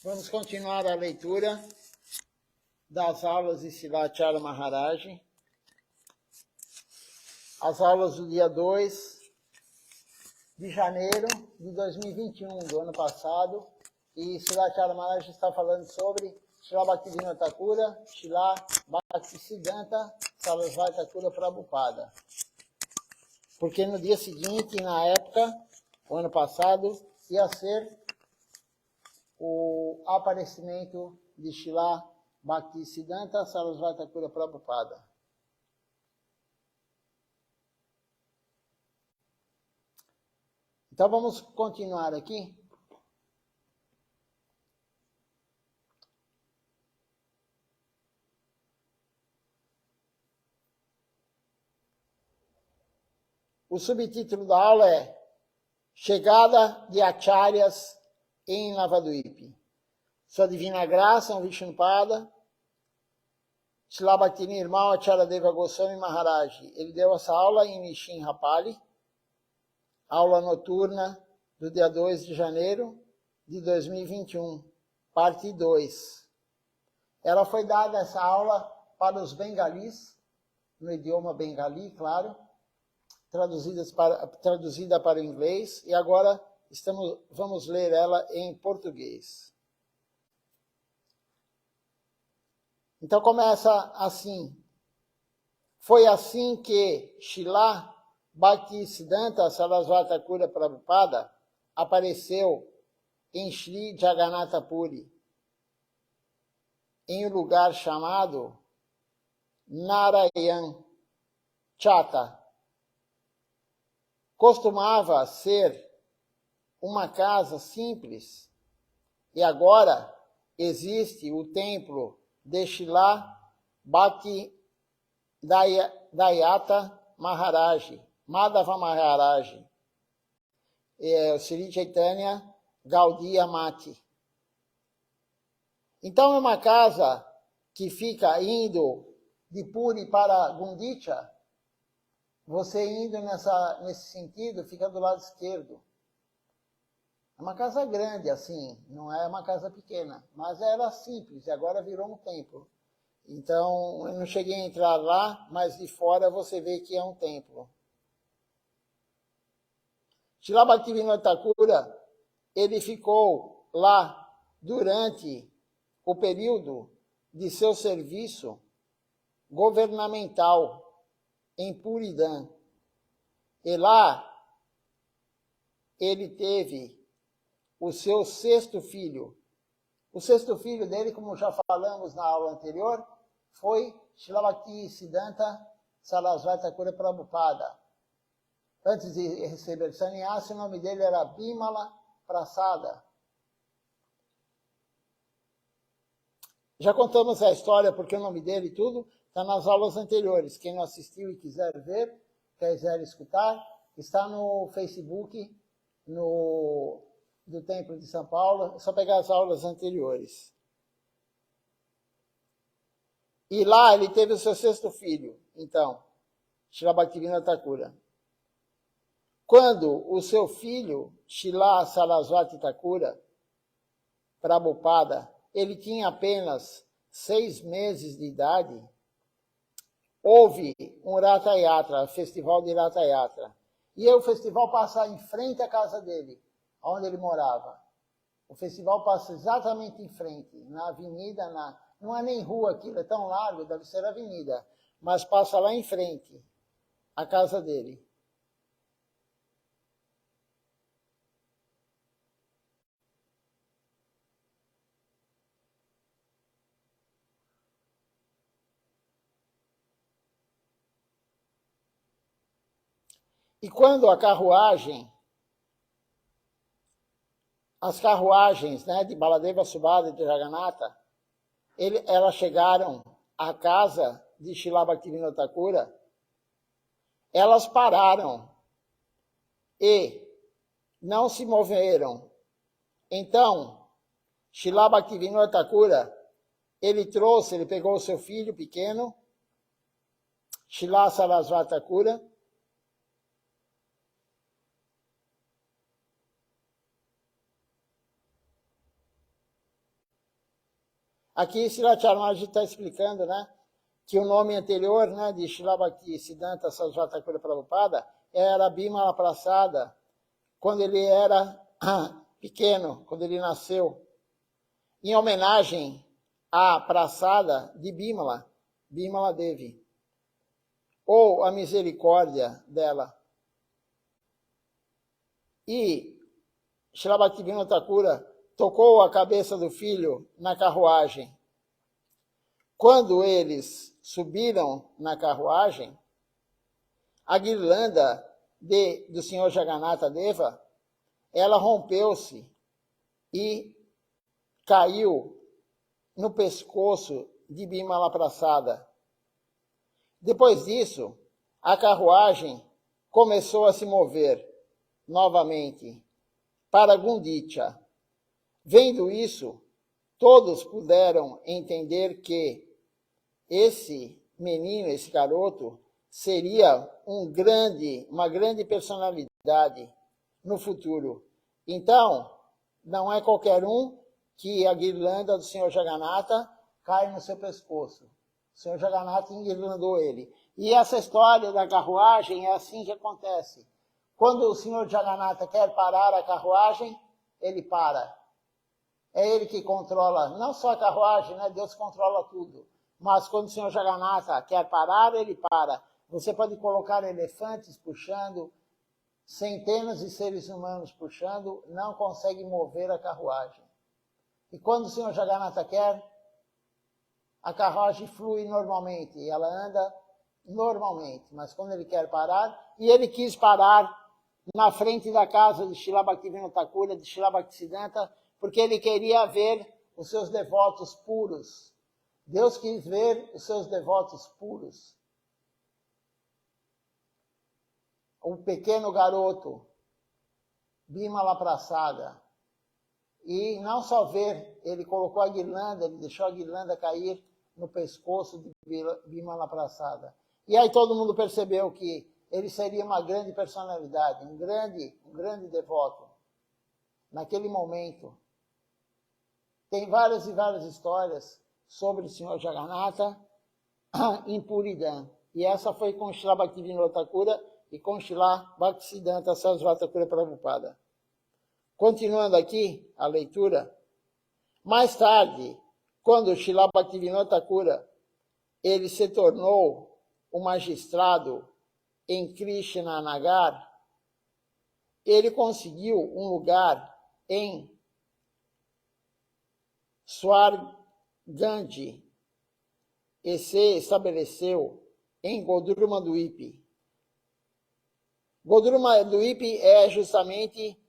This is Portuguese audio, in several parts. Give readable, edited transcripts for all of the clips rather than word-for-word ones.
Vamos continuar a leitura das aulas de Srila Maharaj. As aulas do dia 2 de janeiro de 2021, do ano passado. E Srila Maharaj está falando sobre Srila Bhaktivinoda Thakura, Srila Bhaktisiddhanta Sarasvati Thakura Prabhupada. Porque no dia seguinte, na época, o ano passado, ia ser o aparecimento de Srila Bhaktisiddhanta Sarasvati Thakura Prabhupada. Então vamos continuar aqui. O subtítulo da aula é Chegada de Acharyas em Navadvipa. Sua Divina Graça, um Vishnupada, Srila Bhaktinirmal Acharya Deva Goswami Maharaj. Ele deu essa aula em Nishin Rapali, aula noturna do dia 2 de janeiro de 2021, parte 2. Ela foi dada essa aula para os bengalis, no idioma bengali, claro, traduzida para o inglês, e agora vamos ler ela em português. Então começa assim. Foi assim que Srila Bhaktisiddhanta Sarasvati Thakura Prabhupada apareceu em Sri Jagannatha Puri, em um lugar chamado Narayan Chata. Costumava ser uma casa simples, e agora existe o templo de Srila Bhaktidayata Maharaj, Madhava Maharaj, Sri Chaitanya Gaudiya Mati. Então é uma casa que fica indo de Puri para Gundicha. Você indo nesse sentido, fica do lado esquerdo. É uma casa grande, assim, não é uma casa pequena, mas era simples, e agora virou um templo. Então, eu não cheguei a entrar lá, mas de fora você vê que é um templo. Srila Bhaktivinoda Thakura, ele ficou lá durante o período de seu serviço governamental em Puridã. E lá ele teve o seu sexto filho. O sexto filho dele, como já falamos na aula anterior, foi Srila Bhaktisiddhanta Sarasvati Thakura Prabhupada. Antes de receber sannyasa, o nome dele era Bimala Prasada. Já contamos a história, porque o nome dele e tudo está nas aulas anteriores. Quem não assistiu e quiser ver, quiser escutar, está no Facebook do Templo de São Paulo. É só pegar as aulas anteriores. E lá ele teve o seu sexto filho, então, Srila Bhaktivinoda Thakura. Quando o seu filho, Srila Sarasvati Thakura Prabhupada, ele tinha apenas 6 meses de idade, houve um Ratha Yatra, festival de Ratha Yatra. E o festival passa em frente à casa dele, onde ele morava. O festival passa exatamente em frente, na avenida, não é nem rua aquilo, é tão largo, deve ser avenida, mas passa lá em frente, a casa dele. E quando as carruagens, né, de Baladeva Subhadra e de Jagannatha, elas chegaram à casa de Srila Bhaktivinoda Thakura, elas pararam e não se moveram. Então, Srila Bhaktivinoda Thakura, ele pegou o seu filho pequeno, Srila Sarasvati Thakura, Aqui Srila Charanmaharaj está explicando, né, que o nome anterior, né, de Srila Bhaktisiddhanta Sarasvati Thakura Prabhupada era Bimala Prasada, quando ele era pequeno, quando ele nasceu, em homenagem à Prasada de Bimala, Bimala Devi, ou a misericórdia dela. E Srila Bhaktivinoda Thakura tocou a cabeça do filho na carruagem. Quando eles subiram na carruagem, a guirlanda do Senhor Jagannatha Deva, ela rompeu-se e caiu no pescoço de Bimala Prasada. Depois disso, a carruagem começou a se mover novamente para Gundicha. Vendo isso, todos puderam entender que esse menino, esse garoto, seria uma grande personalidade no futuro. Então, não é qualquer um que a guirlanda do Senhor Jagannatha cai no seu pescoço. O Senhor Jagannatha enguirlandou ele. E essa história da carruagem é assim que acontece. Quando o Senhor Jagannatha quer parar a carruagem, ele para. É ele que controla, não só a carruagem, né? Deus controla tudo. Mas quando o Senhor Jagannatha quer parar, ele para. Você pode colocar elefantes puxando, centenas de seres humanos puxando, não consegue mover a carruagem. E quando o Senhor Jagannatha quer, a carruagem flui normalmente, ela anda normalmente. Mas quando ele quer parar, e ele quis parar na frente da casa de Srila Bhaktivinoda Thakura, de Srila Bhaktisiddhanta, porque ele queria ver os seus devotos puros. Deus quis ver os seus devotos puros. O pequeno garoto, Bimala Prasada. E não só ver, ele colocou a guirlanda, ele deixou a guirlanda cair no pescoço de Bimala Prasada. E aí todo mundo percebeu que ele seria uma grande personalidade, um grande devoto. Naquele momento, tem várias e várias histórias sobre o Senhor Jagannatha em Puridam. E essa foi com Srila Bhaktivinoda Thakura e com Srila Bhaktisiddhanta Sarasvati Thakura Prabhupada. Continuando aqui a leitura, mais tarde, quando Srila Bhaktivinoda Thakura ele se tornou o magistrado em Krishna Nagar, ele conseguiu um lugar em Swarganji e se estabeleceu em Godruma Dwip. Godruma Dwip é justamente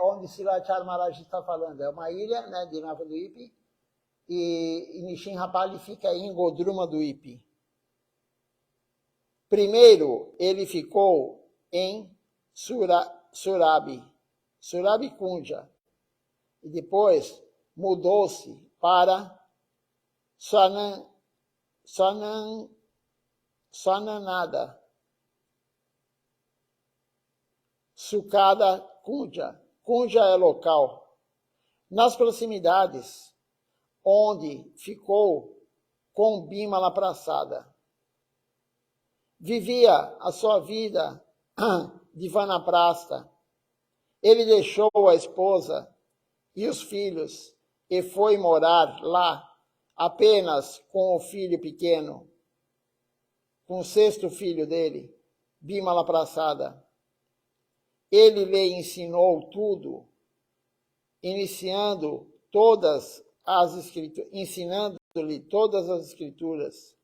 onde Srila Charanmaharaj está falando. É uma ilha, né, de Navadvip, e Nishinrapali fica em Godruma Dwip. Primeiro, ele ficou em Surabhi Kunja, e depois mudou-se para Swananada, Sukada Kunja. Kunja é local. Nas proximidades, onde ficou com Bimala Prasada. Vivia a sua vida de vanaprasta. Ele deixou a esposa e os filhos e foi morar lá apenas com o filho pequeno, com o sexto filho dele, Bimala Prasada. Ele lhe ensinou tudo, ensinando-lhe todas as escrituras.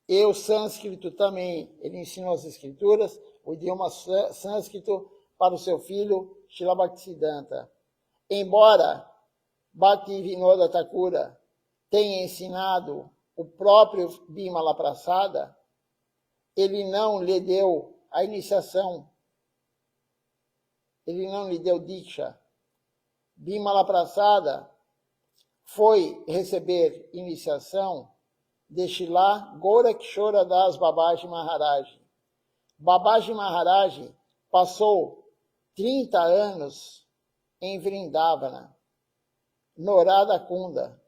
E o sânscrito também, ele ensinou as escrituras, o idioma sânscrito para o seu filho, Srila Bhaktisiddhanta. Embora Bhaktivinoda Thakura tenha ensinado o próprio Bimala Prasada, ele não lhe deu a iniciação, ele não lhe deu Diksha. Bimala Prasada foi receber iniciação de Srila Gorakshora Das Babaji Maharaj. Babaji Maharaj passou 30 anos em Vrindavana, no Radha Kunda.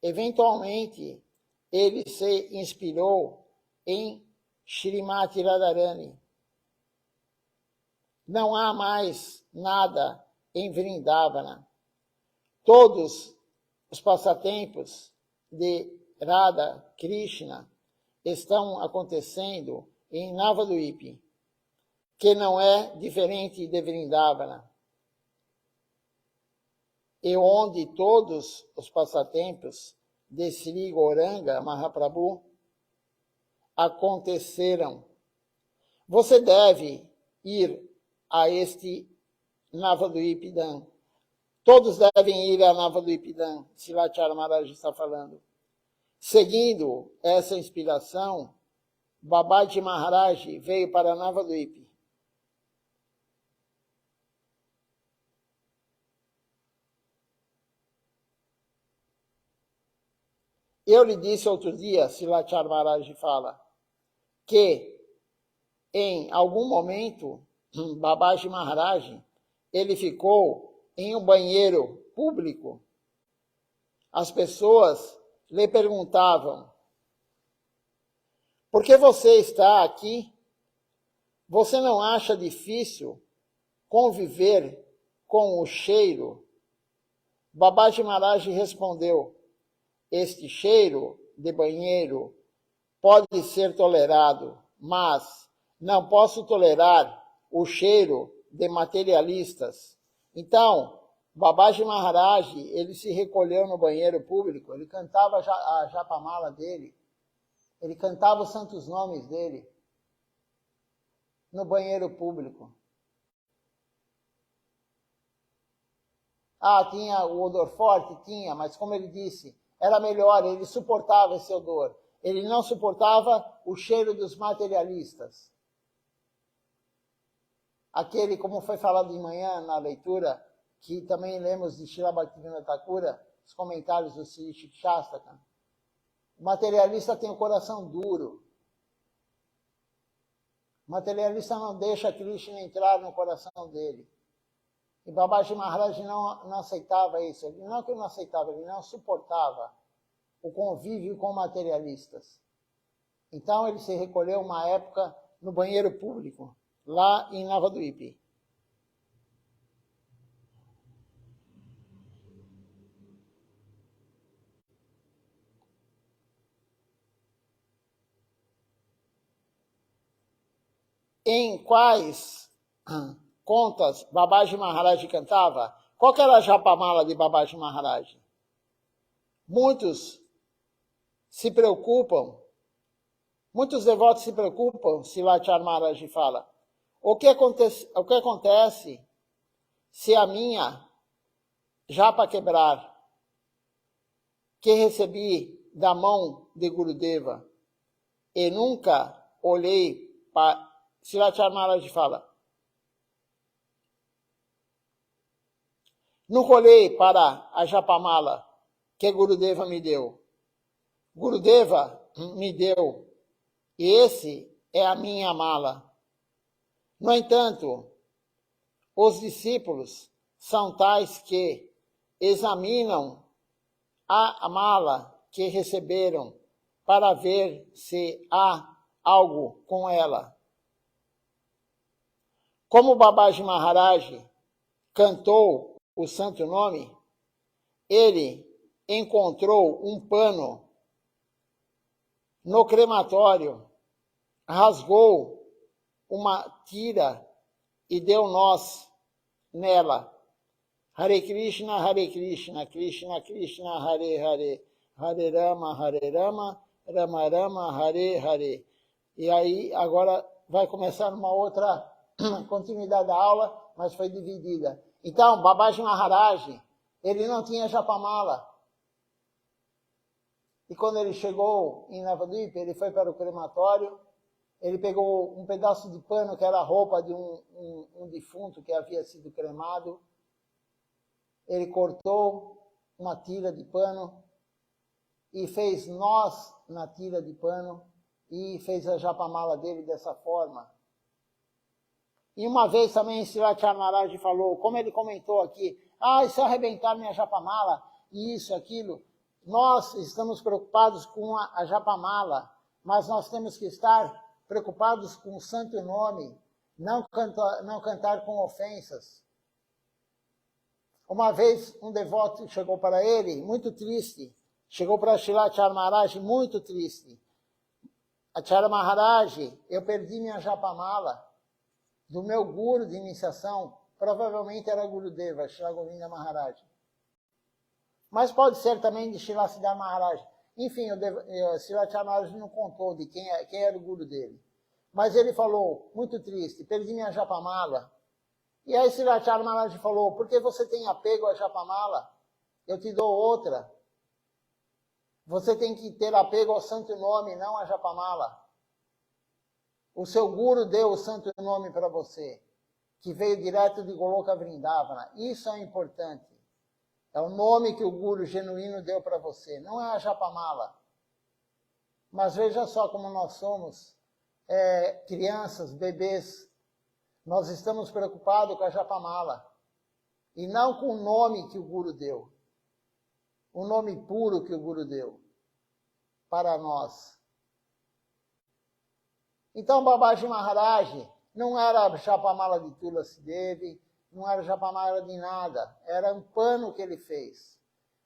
Eventualmente, ele se inspirou em Srimati Radharani. Não há mais nada em Vrindavana. Todos os passatempos de Radha Krishna estão acontecendo em Navadvipa, que não é diferente de Vrindavana, e onde todos os passatempos de Sri Gauranga Mahaprabhu aconteceram. Você deve ir a este Navadvipa. Todos devem ir a Navadvipa, Silachara Maharaj está falando. Seguindo essa inspiração, Babaji Maharaj veio para Navadvipa. Eu lhe disse outro dia, Silachara Maharaj fala, que em algum momento, Babaji Maharaj, ele ficou em um banheiro público. As pessoas lhe perguntavam, por que você está aqui? Você não acha difícil conviver com o cheiro? Babaji Maharaj respondeu, este cheiro de banheiro pode ser tolerado, mas não posso tolerar o cheiro de materialistas. Então, Babaji Maharaj, ele se recolheu no banheiro público, ele cantava a japamala dele, ele cantava os santos nomes dele no banheiro público. Ah, tinha o odor forte? Tinha, mas como ele disse, era melhor, ele suportava esse odor. Ele não suportava o cheiro dos materialistas. Aquele, como foi falado de manhã na leitura, que também lemos de Srila Bhaktivinoda Thakura, os comentários do Sri Shastaka. O materialista tem o coração duro. O materialista não deixa Krishna entrar no coração dele. E Babaji Maharaj não aceitava isso. Ele não que não aceitava, ele não suportava o convívio com materialistas. Então ele se recolheu uma época no banheiro público, lá em Navadvipa. Em quais contas Babaji Maharaj cantava? Qual que era a japamala de Babaji Maharaj? Muitos se preocupam, muitos devotos se preocupam, Silachara Maharaj fala, o que acontece se a minha japa quebrar, que recebi da mão de Gurudeva, e nunca olhei para... Silachara Maharaj fala, nunca olhei para a japamala que Gurudeva me deu. Gurudeva me deu, e esse é a minha mala. No entanto, os discípulos são tais que examinam a mala que receberam para ver se há algo com ela. Como Babaji Maharaj cantou o santo nome, ele encontrou um pano no crematório, rasgou uma tira e deu nós nela. Hare Krishna, Krishna Krishna, Hare Hare, Hare Rama, Rama Rama, Hare Hare. E aí agora vai começar uma outra continuidade da aula, mas foi dividida. Então, Babaji Maharaj, ele não tinha japamala. E quando ele chegou em Navadvipa, ele foi para o crematório, ele pegou um pedaço de pano, que era a roupa de um defunto que havia sido cremado, ele cortou uma tira de pano e fez nós na tira de pano e fez a japamala dele dessa forma. E uma vez também Srirati Maharaj falou, como ele comentou aqui, e se eu arrebentar minha japamala, isso, aquilo, nós estamos preocupados com a japamala, mas nós temos que estar preocupados com o santo nome, não cantar com ofensas. Uma vez um devoto chegou para ele, muito triste, chegou para Srirati Maharaj muito triste. Acharya Maharaj, eu perdi minha japamala do meu guru de iniciação, provavelmente era Gurudeva, Srila Govinda Maharaj. Mas pode ser também de Srila Siddhar Maharaj. Enfim, o Srirati Maharaj não contou de quem era o guru dele. Mas ele falou, muito triste, perdi minha japamala. E aí Srirati Maharaj falou, por que você tem apego à japamala? Eu te dou outra. Você tem que ter apego ao santo nome, não à japamala. O seu guru deu o santo nome para você, que veio direto de Goloka Vrindavana. Isso é importante. É o nome que o guru genuíno deu para você, não é a japamala. Mas veja só como nós somos crianças, bebês. Nós estamos preocupados com a japamala e não com o nome que o guru deu. O nome puro que o guru deu para nós. Então, Babaji Maharaj não era a japamala de Tulasi Devi, não era japamala de nada, era um pano que ele fez.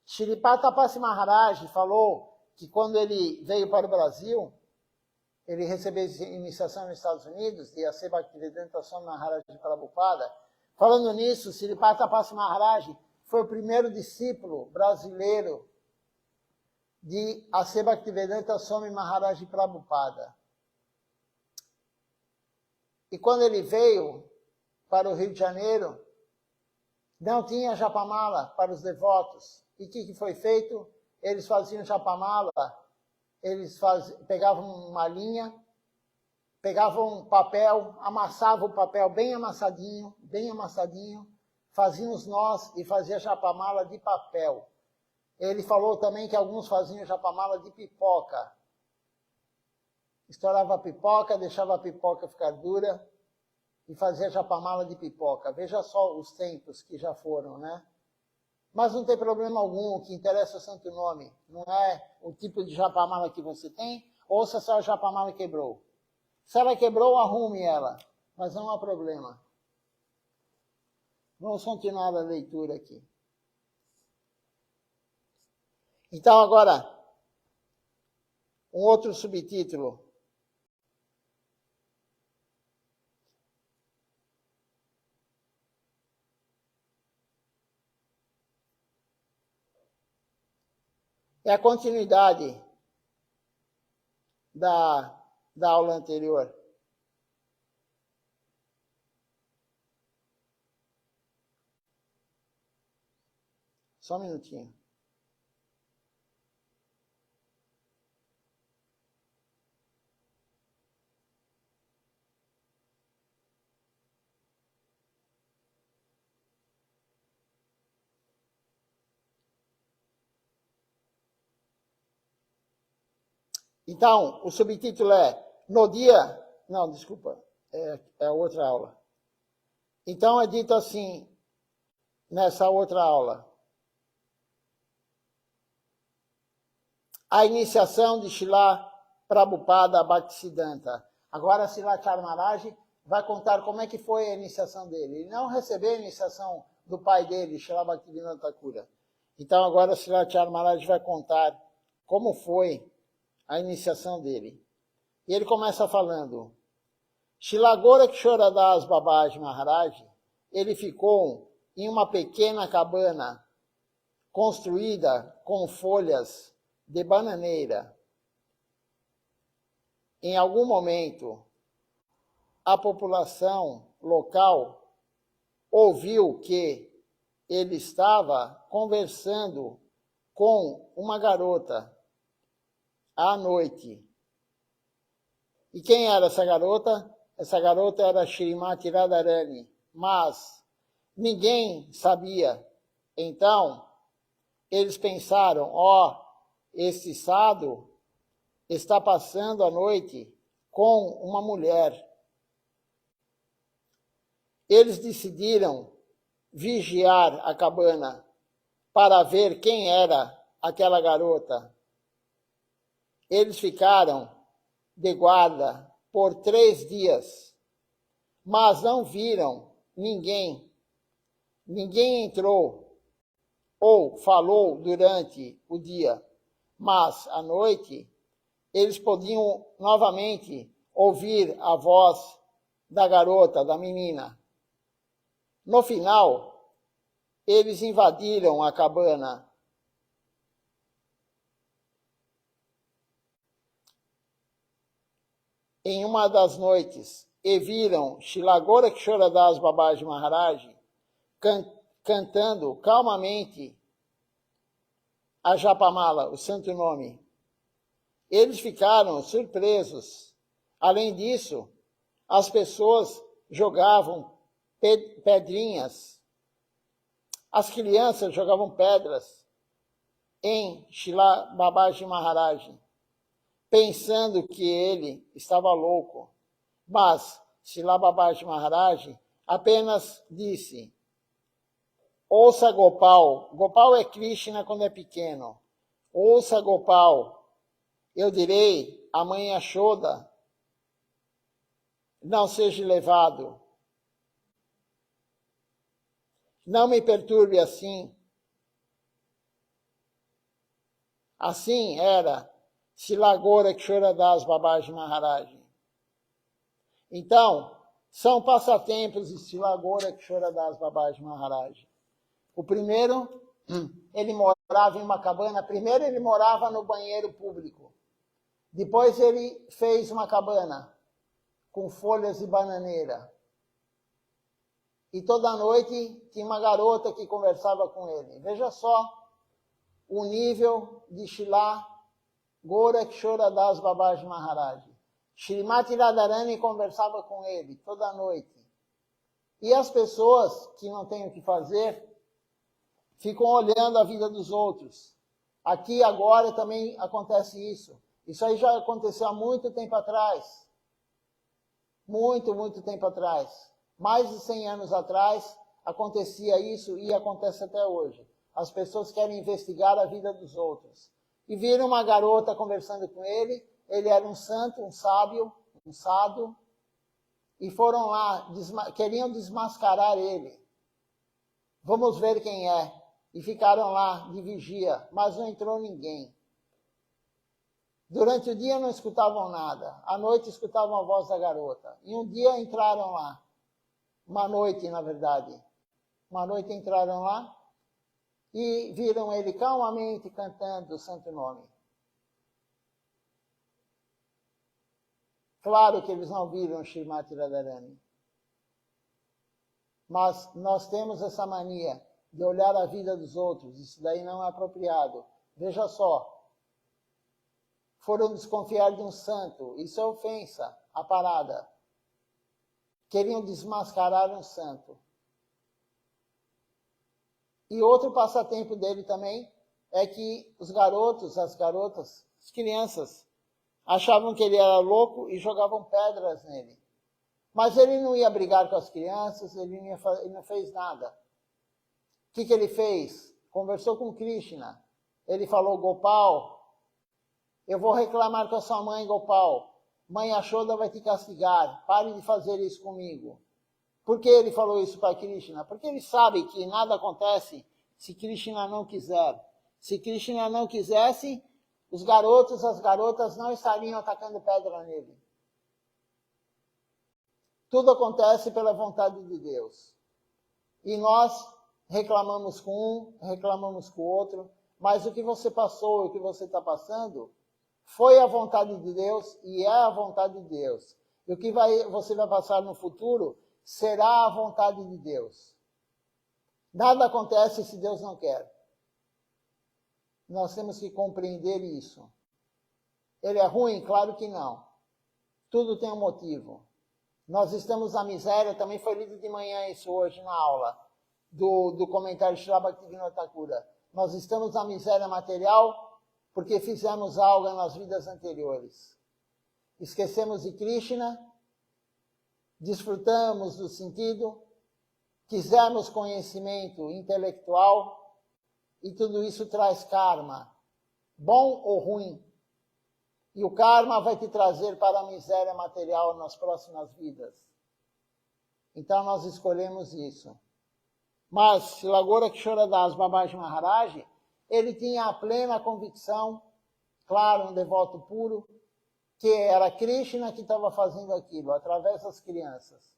Shripata Pasi Maharaj falou que quando ele veio para o Brasil, ele recebeu iniciação nos Estados Unidos, de A.C. Bhaktivedanta Swami Maharaj Prabhupada. Falando nisso, Shripata Pasi Maharaj foi o primeiro discípulo brasileiro de A.C. Bhaktivedanta Swami Maharaj Prabhupada. E quando ele veio para o Rio de Janeiro, não tinha japamala para os devotos. E o que foi feito? Eles faziam japamala, eles pegavam uma linha, pegavam um papel, amassavam o papel bem amassadinho, faziam os nós e faziam japamala de papel. Ele falou também que alguns faziam japamala de pipoca. Estourava a pipoca, deixava a pipoca ficar dura e fazia japamala de pipoca. Veja só os tempos que já foram, né? Mas não tem problema algum, o que interessa é o santo nome. Não é o tipo de japamala que você tem, ou se a sua japamala quebrou. Se ela quebrou, arrume ela, mas não há problema. Vamos continuar a leitura aqui. Então, agora, um outro subtítulo. É a continuidade da aula anterior. Só um minutinho. Então, o subtítulo é No dia... Não, desculpa, é outra aula. Então, é dito assim, nessa outra aula. A iniciação de Srila Prabhupada Bhaktisiddhanta. Agora, Srirati Maharaj vai contar como é que foi a iniciação dele. Ele não recebeu a iniciação do pai dele, Srila Bhaktivedanta Thakura. Então, agora, Srirati Maharaj vai contar como foi a iniciação dele. E ele começa falando, Srila Gorakshora Das Babaji Maharaj, ele ficou em uma pequena cabana construída com folhas de bananeira. Em algum momento, a população local ouviu que ele estava conversando com uma garota à noite. E quem era essa garota? Essa garota era Shrimati Radharani, mas ninguém sabia. Então, eles pensaram, esse sadhu está passando a noite com uma mulher. eles decidiram vigiar a cabana para ver quem era aquela garota. Eles ficaram de guarda por 3 dias, mas não viram ninguém. Ninguém entrou ou falou durante o dia, mas à noite eles podiam novamente ouvir a voz da garota, da menina. No final, eles invadiram a cabana. Em uma das noites, e viram Srila Gorakshora Das Babaji Maharaj cantando calmamente a Japamala, o santo nome. Eles ficaram surpresos. Além disso, as pessoas jogavam pedrinhas. As crianças jogavam pedras em Srila Babaji Maharaj, pensando que ele estava louco. Mas Srila Babaji Maharaj apenas disse: ouça Gopal. Gopal é Krishna quando é pequeno. Ouça Gopal. Eu direi a mãe Yashoda: não seja levado. Não me perturbe assim. Assim era Srila Gorakshora Das Babaji Maharaj. Então, são passatempos de Srila Gorakshora Das Babaji Maharaj. O primeiro, ele morava em uma cabana. Primeiro ele morava no banheiro público. Depois ele fez uma cabana com folhas de bananeira. E toda noite tinha uma garota que conversava com ele. Veja só o nível de Srila Gorakshora Das Babaji Maharaj. Shrimati Radharani conversava com ele toda noite. E as pessoas que não têm o que fazer ficam olhando a vida dos outros. Aqui agora também acontece isso. Isso aí já aconteceu há muito tempo atrás. Muito tempo atrás. Mais de 100 anos atrás acontecia isso e acontece até hoje. As pessoas querem investigar a vida dos outros. E viram uma garota conversando com ele. Ele era um santo, um sábio, um sadhu. E foram lá, queriam desmascarar ele. Vamos ver quem é. E ficaram lá de vigia, mas não entrou ninguém. Durante o dia não escutavam nada. À noite escutavam a voz da garota. E um dia entraram lá. Uma noite, na verdade. Uma noite entraram lá e viram ele calmamente cantando o santo nome. Claro que eles não viram Shrimati Radharani. Mas nós temos essa mania de olhar a vida dos outros. Isso daí não é apropriado. Veja só. Foram desconfiar de um santo. Isso é ofensa, a parada. Queriam desmascarar um santo. E outro passatempo dele também é que os garotos, as garotas, as crianças, achavam que ele era louco e jogavam pedras nele. Mas ele não ia brigar com as crianças, ele não fez nada. O que ele fez? Conversou com Krishna. Ele falou: Gopal, eu vou reclamar com a sua mãe, Gopal. Mãe Yashoda vai te castigar. Pare de fazer isso comigo. Por que ele falou isso para Krishna? Porque ele sabe que nada acontece se Krishna não quiser. Se Krishna não quisesse, os garotos, as garotas não estariam atacando pedra nele. Tudo acontece pela vontade de Deus. E nós reclamamos com um, reclamamos com o outro, mas o que você passou, o que você está passando, foi a vontade de Deus e é a vontade de Deus. E o que você vai passar no futuro será a vontade de Deus. Nada acontece se Deus não quer. Nós temos que compreender isso. Ele é ruim? Claro que não. Tudo tem um motivo. Nós estamos na miséria, também foi lido de manhã isso hoje na aula do comentário de Srila Bhaktivinoda Thakura. Nós estamos na miséria material porque fizemos algo nas vidas anteriores. Esquecemos de Krishna, desfrutamos do sentido quisermos conhecimento intelectual, e tudo isso traz karma, bom ou ruim. E o karma vai te trazer para a miséria material nas próximas vidas. Então nós escolhemos isso. Mas Srila Gorakshora Das Babaji Maharaj, ele tinha a plena convicção, claro, um devoto puro, que era Krishna que estava fazendo aquilo, através das crianças.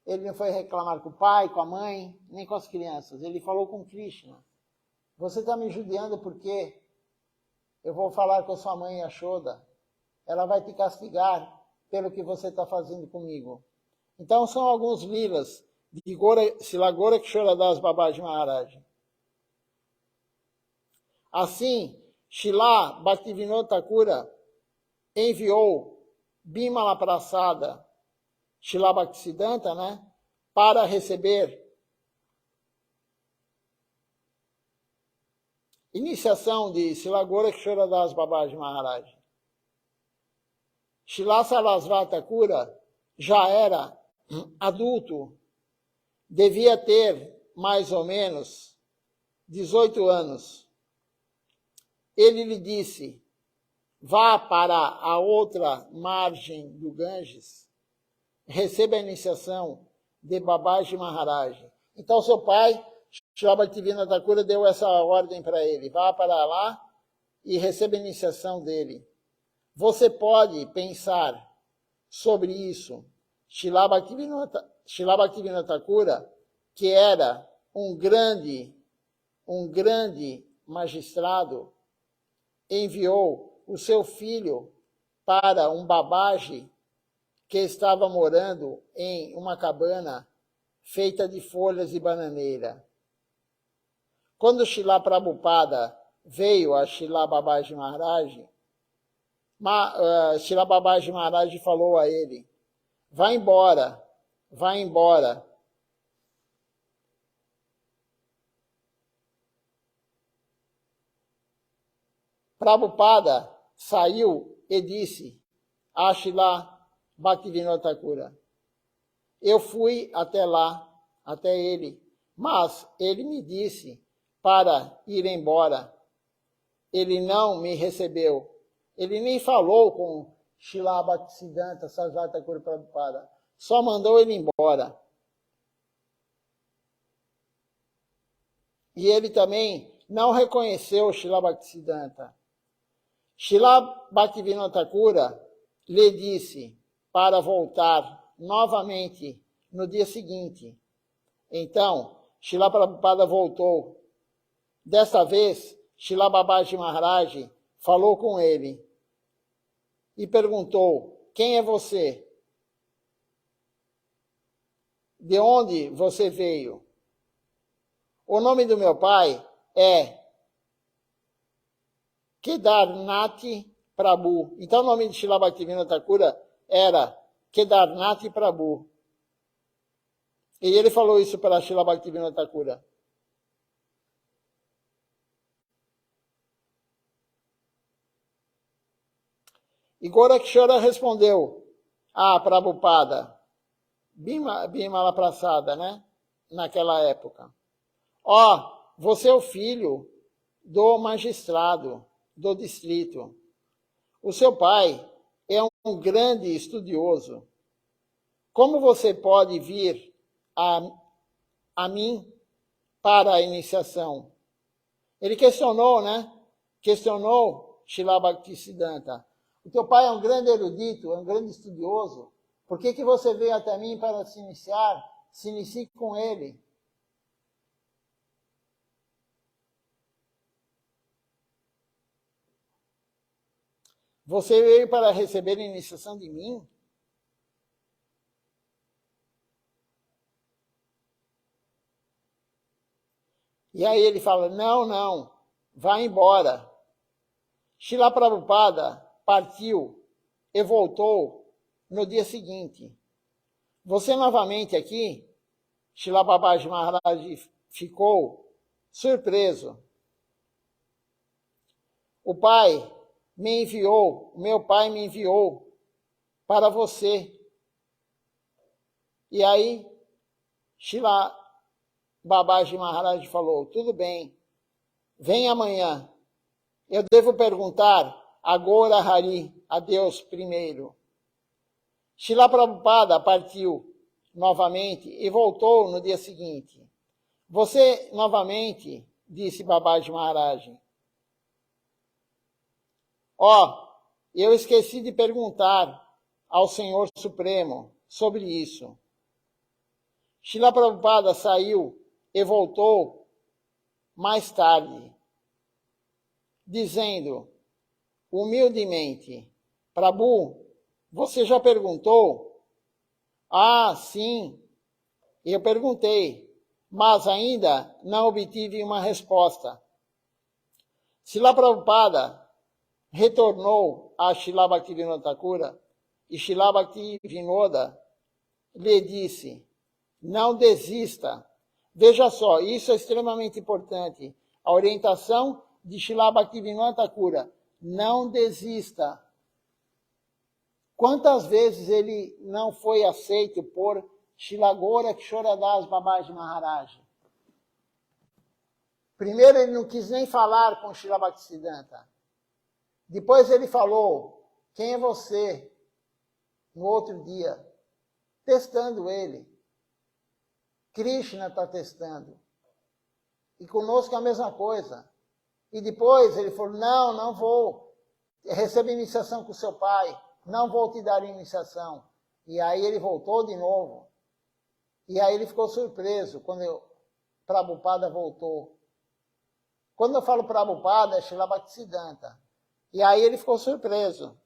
Ele não foi reclamar com o pai, com a mãe, nem com as crianças. Ele falou com Krishna. Você está me judiando porque eu vou falar com a sua mãe, Yashoda. Ela vai te castigar pelo que você está fazendo comigo. Então são alguns lilas de Srila Gorakshora Das Babaji Maharaj. Assim, Srila Bhaktivinoda Thakura enviou Bimala Prasada, Srila Bhaktisiddhanta, né, para receber iniciação de Srila Gorakshora Das Babaji Maharaj. Srila Sarasvati Thakura já era adulto, devia ter mais ou menos 18 anos. Ele lhe disse, vá para a outra margem do Ganges, receba a iniciação de Babaji Maharaj. Então seu pai, Srila Bhaktivinoda Thakura, deu essa ordem para ele, vá para lá e receba a iniciação dele. Você pode pensar sobre isso. Srila Bhaktivinoda Thakura, que era um grande magistrado, enviou o seu filho para um babaji que estava morando em uma cabana feita de folhas de bananeira. Quando Srila Prabhupada veio a Srila Babaji Maharaj, Srila Babaji Maharaj falou a ele, vá embora. Prabhupada saiu e disse a Srila Bhaktivinoda Thakura, eu fui até lá, até ele, mas ele me disse para ir embora. Ele não me recebeu. Ele nem falou com Srila Bhaktisiddhanta Sarasvati Thakura Prabhupada, só mandou ele embora. E ele também não reconheceu Srila Bhaktisiddhanta. Srila Bhaktivinoda Thakura lhe disse para voltar novamente no dia seguinte. Então, Srila Prabhupada voltou. Desta vez, Srila Babaji Maharaj falou com ele e perguntou, quem é você? De onde você veio? O nome do meu pai é Kedarnath Prabhu. Então o nome de Srila Bhaktivinoda Thakura era Kedarnath Prabhu. E ele falou isso para Srila Bhaktivinoda Thakura. E Gorakshora respondeu a Prabhupada, Bimala Prasada, né? Naquela época. Você é o filho do magistrado do distrito. O seu pai é um grande estudioso. Como você pode vir a mim para a iniciação? Ele questionou, né? Questionou Srila Bhaktisiddhanta. O teu pai é um grande erudito, é um grande estudioso. Por que você veio até mim para se iniciar? Se inicie com ele. Você veio para receber a iniciação de mim? E aí ele fala, não, vá embora. Srila Prabhupada partiu e voltou no dia seguinte. Você novamente aqui? Srila Babaji Maharaj ficou surpreso. Meu pai me enviou para você. E aí, Srila Babaji Maharaj falou, tudo bem, vem amanhã. Eu devo perguntar agora Hari, a Deus primeiro. Srila Prabhupada partiu novamente e voltou no dia seguinte. Você, novamente, disse Babaji Maharaj. Eu esqueci de perguntar ao Senhor Supremo sobre isso. Srila Prabhupada saiu e voltou mais tarde, dizendo humildemente, Prabhu, você já perguntou? Ah, sim, eu perguntei, mas ainda não obtive uma resposta. Srila Prabhupada retornou a Srila Bhaktivinoda Thakura e Srila Bhaktivinoda lhe disse, não desista. Veja só, isso é extremamente importante. A orientação de Srila Bhaktivinoda Thakura, não desista. Quantas vezes ele não foi aceito por Srila Gorakshora Babaji Maharaj? Primeiro ele não quis nem falar com Srila Bhaktisiddhanta. Depois ele falou, quem é você? No outro dia, testando ele. Krishna está testando. E conosco é a mesma coisa. E depois ele falou, não vou. Receba iniciação com seu pai. Não vou te dar iniciação. E aí ele voltou de novo. E aí ele ficou surpreso quando Prabhupada voltou. Quando eu falo Prabhupada, é Srila Bhaktisiddhanta. E aí ele ficou surpreso.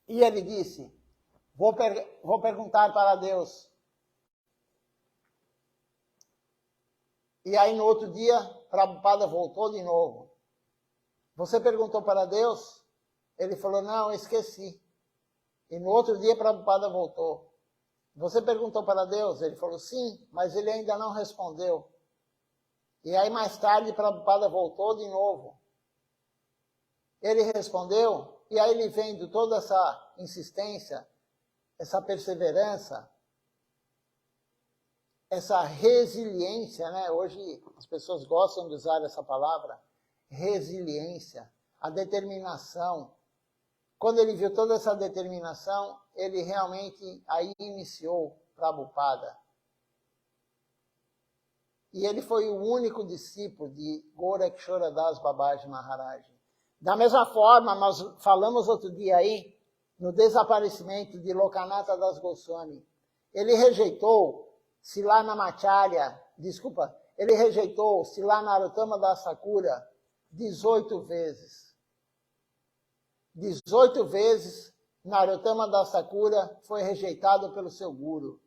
E ele disse, vou perguntar para Deus. E aí no outro dia, Prabhupada voltou de novo. Você perguntou para Deus? Ele falou, não, esqueci. E no outro dia, Prabhupada voltou. Você perguntou para Deus? Ele falou, sim, mas ele ainda não respondeu. E aí mais tarde, Prabhupada voltou de novo. Ele respondeu, e aí ele vendo toda essa insistência, essa perseverança, essa resiliência, né? Hoje as pessoas gostam de usar essa palavra, resiliência, a determinação. Quando ele viu toda essa determinação, ele realmente aí iniciou Prabhupada. E ele foi o único discípulo de Gorakshora Das Babaji Maharaj. Da mesma forma, nós falamos outro dia aí, no desaparecimento de Lokanatha Das Goswami. Ele rejeitou Sila Namacharya, ele rejeitou Sila Narottama Das Thakura 18 vezes. 18 vezes Narottama Das Thakura foi rejeitado pelo seu guru.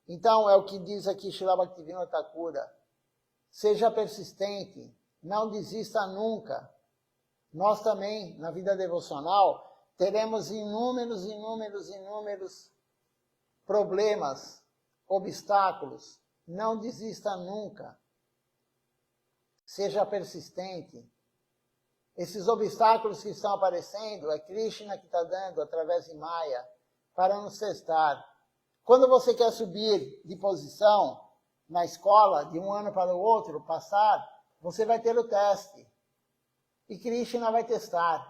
Então, é o que diz aqui Srila Bhaktivinoda Thakura. Seja persistente, não desista nunca. Nós também, na vida devocional, teremos inúmeros problemas, obstáculos. Não desista nunca. Seja persistente. Esses obstáculos que estão aparecendo, é Krishna que está dando através de Maya para nos testar. Quando você quer subir de posição na escola, de um ano para o outro, passar, você vai ter o teste. E Krishna vai testar.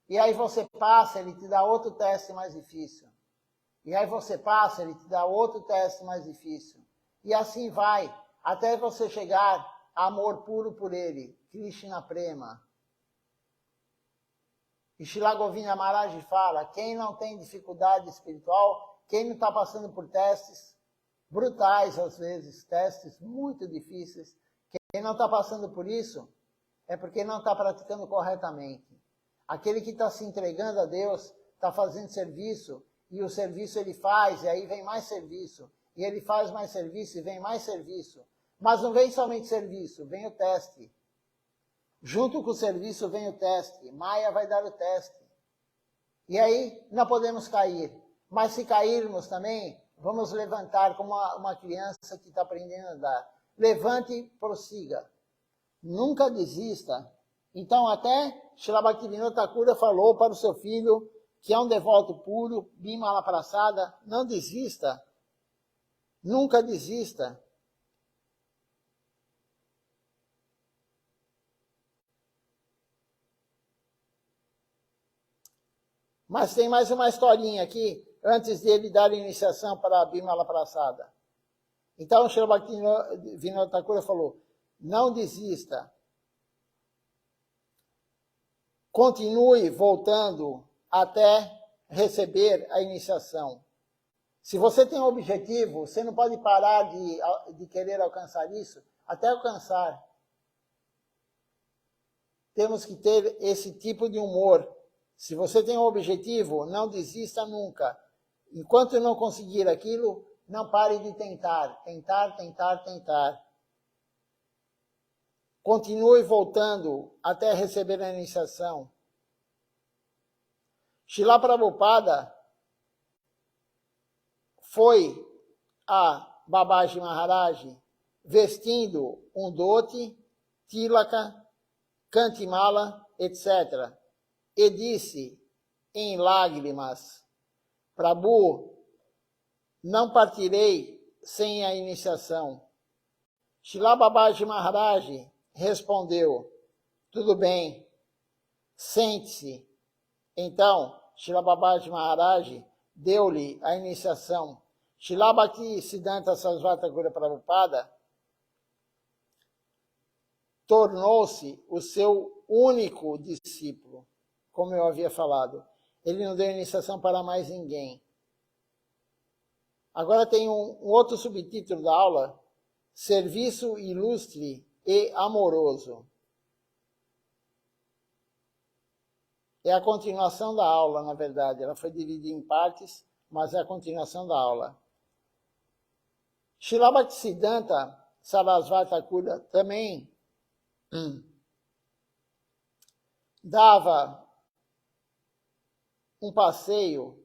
E aí você passa, ele te dá outro teste mais difícil. E aí você passa, ele te dá outro teste mais difícil. E assim vai, até você chegar a amor puro por ele, Krishna Prema. E Srila Govinda Maharaj fala, quem não tem dificuldade espiritual, quem não está passando por testes brutais às vezes, testes muito difíceis, quem não está passando por isso, é porque não está praticando corretamente. Aquele que está se entregando a Deus, está fazendo serviço, e o serviço ele faz, e aí vem mais serviço, e ele faz mais serviço, e vem mais serviço. Mas não vem somente serviço, vem o teste. Junto com o serviço vem o teste. Maya vai dar o teste. E aí não podemos cair. Mas se cairmos também, vamos levantar como uma criança que está aprendendo a andar. Levante e prossiga. Nunca desista Então até Srila Bhaktivinoda Thakura falou para o seu filho, que é um devoto puro, Bimala Prasada, não desista, nunca desista. Mas tem mais uma historinha aqui, antes dele dar a iniciação para a Bimala Prasada. Então, Srila Bhaktivinoda Thakura falou, não desista. Continue voltando até receber a iniciação. Se você tem um objetivo, você não pode parar de querer alcançar isso, até alcançar. Temos que ter esse tipo de humor. Se você tem um objetivo, não desista nunca. Enquanto não conseguir aquilo, não pare de tentar. Tentar, tentar, tentar. Continue voltando até receber a iniciação. Srila Prabhupada foi a Babaji Maharaj vestindo um dhoti, tilaka, kantimala, etc. E disse em lágrimas, Prabhu, não partirei sem a iniciação. Srila Babaji Maharaj respondeu, tudo bem, sente-se. Então, Srila Babaji Maharaj deu-lhe a iniciação. Srila Bhaktisiddhanta Sarasvati Thakur Prabhupada tornou-se o seu único discípulo, como eu havia falado. Ele não deu iniciação para mais ninguém. Agora tem um outro subtítulo da aula, Serviço Ilustre e Amoroso. É a continuação da aula, na verdade. Ela foi dividida em partes, mas é a continuação da aula. Srila Bhaktisiddhanta Sarasvati Thakur também dava um passeio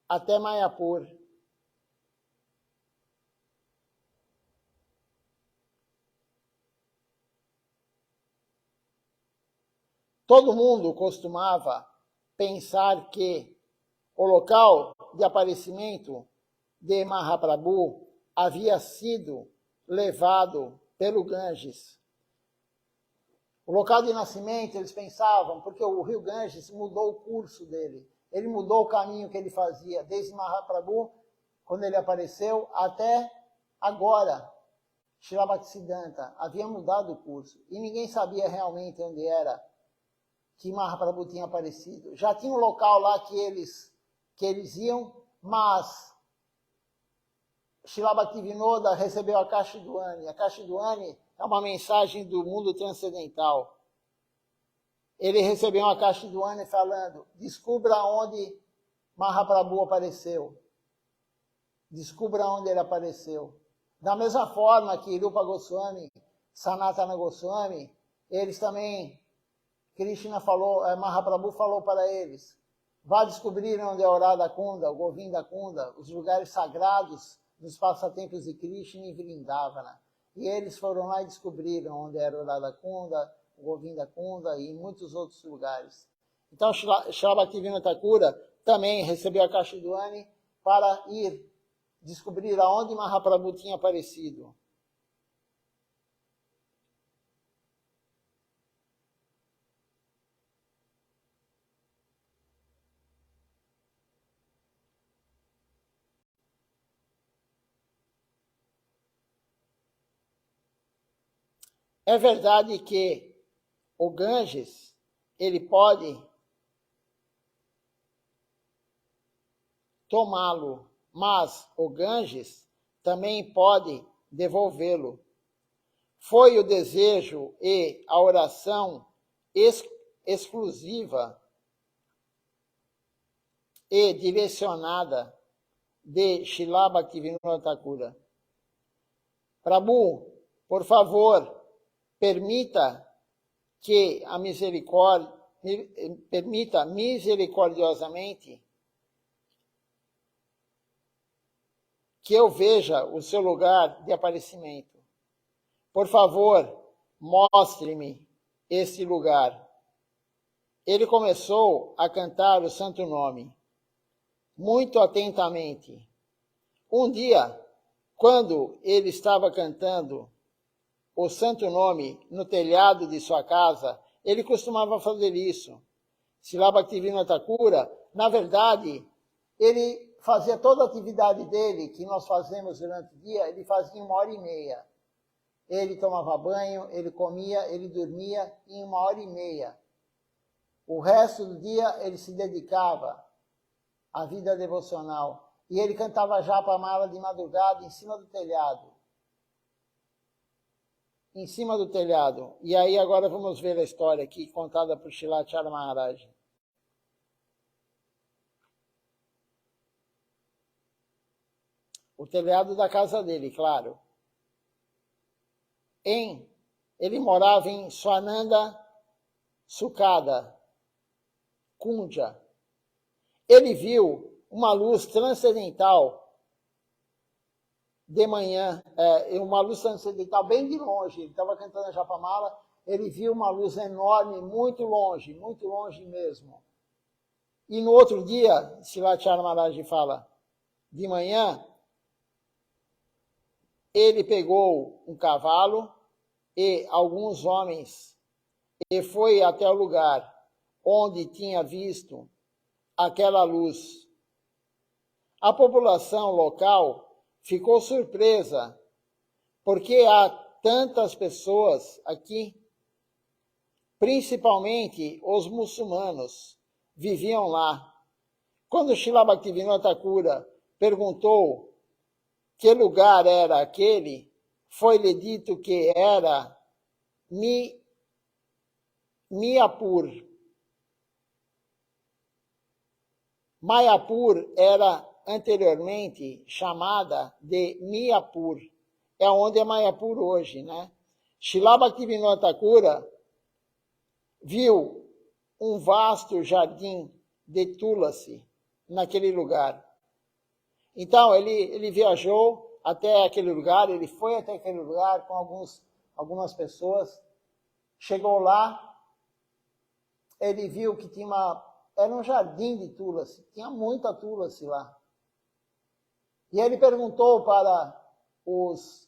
até Mayapur. Todo mundo costumava pensar que o local de aparecimento de Mahaprabhu havia sido levado pelo Ganges. O local de nascimento, eles pensavam, porque o rio Ganges mudou o curso dele. Ele mudou o caminho que ele fazia, desde Mahaprabhu, quando ele apareceu, até agora. Srila Bhaktisiddhanta havia mudado o curso. E ninguém sabia realmente onde era que Mahaprabhu tinha aparecido. Já tinha um local lá que eles iam, mas Srila Bhaktivinoda recebeu a Kashidwani. A Kashidwani é uma mensagem do mundo transcendental. Ele recebeu uma Kashidwani falando, descubra onde Mahaprabhu apareceu. Descubra onde ele apareceu. Da mesma forma que Rupa Goswami, Sanatana Goswami, eles também, Krishna falou, Mahaprabhu falou para eles, vá descobrir onde é o Radha Kunda, o Govinda Kunda, os lugares sagrados dos passatempos de Krishna e Vrindavana. E eles foram lá e descobriram onde era o Radha Kunda, o Govinda Kunda e muitos outros lugares. Então, Srila Bhaktivinoda Thakura também recebeu a Kashidwani para ir descobrir aonde Mahaprabhu tinha aparecido. É verdade que o Ganges, ele pode tomá-lo, mas o Ganges também pode devolvê-lo. Foi o desejo e a oração exclusiva e direcionada de Srila Bhaktivinoda Thakura. Prabhu, por favor, permita misericordiosamente que eu veja o seu lugar de aparecimento. Por favor, mostre-me este lugar. Ele começou a cantar o santo nome, muito atentamente. Um dia, quando ele estava cantando o santo nome no telhado de sua casa, ele costumava fazer isso. Srila Bhaktivinoda Thakura, na verdade, ele fazia toda a atividade dele, que nós fazemos durante o dia, ele fazia em 1h30. Ele tomava banho, ele comia, ele dormia em 1h30. O resto do dia ele se dedicava à vida devocional. E ele cantava Japamala de madrugada em cima do telhado. Em cima do telhado. E aí agora vamos ver a história aqui, contada por Srilacharya Maharaj. O telhado da casa dele, claro. Ele morava em Swananda Sukada, Kunja. Ele viu uma luz transcendental de manhã, uma luz transcendental bem de longe. Ele estava cantando a Japamala, ele viu uma luz enorme, muito longe mesmo. E no outro dia, Srilacharya Maharaj fala, de manhã, ele pegou um cavalo e alguns homens e foi até o lugar onde tinha visto aquela luz. A população local ficou surpresa, porque há tantas pessoas aqui, principalmente os muçulmanos, viviam lá. Quando Srila Bhaktivinoda Thakura perguntou que lugar era aquele, foi-lhe dito que era Mayapur. Mayapur era anteriormente chamada de Mayapur. É onde é Mayapur hoje, né? Srila Bhaktivinoda Thakura viu um vasto jardim de Tulasi naquele lugar. Então, ele viajou até aquele lugar, ele foi até aquele lugar com algumas pessoas, chegou lá, ele viu que era um jardim de Tulasi, tinha muita Tulasi lá. E ele perguntou para os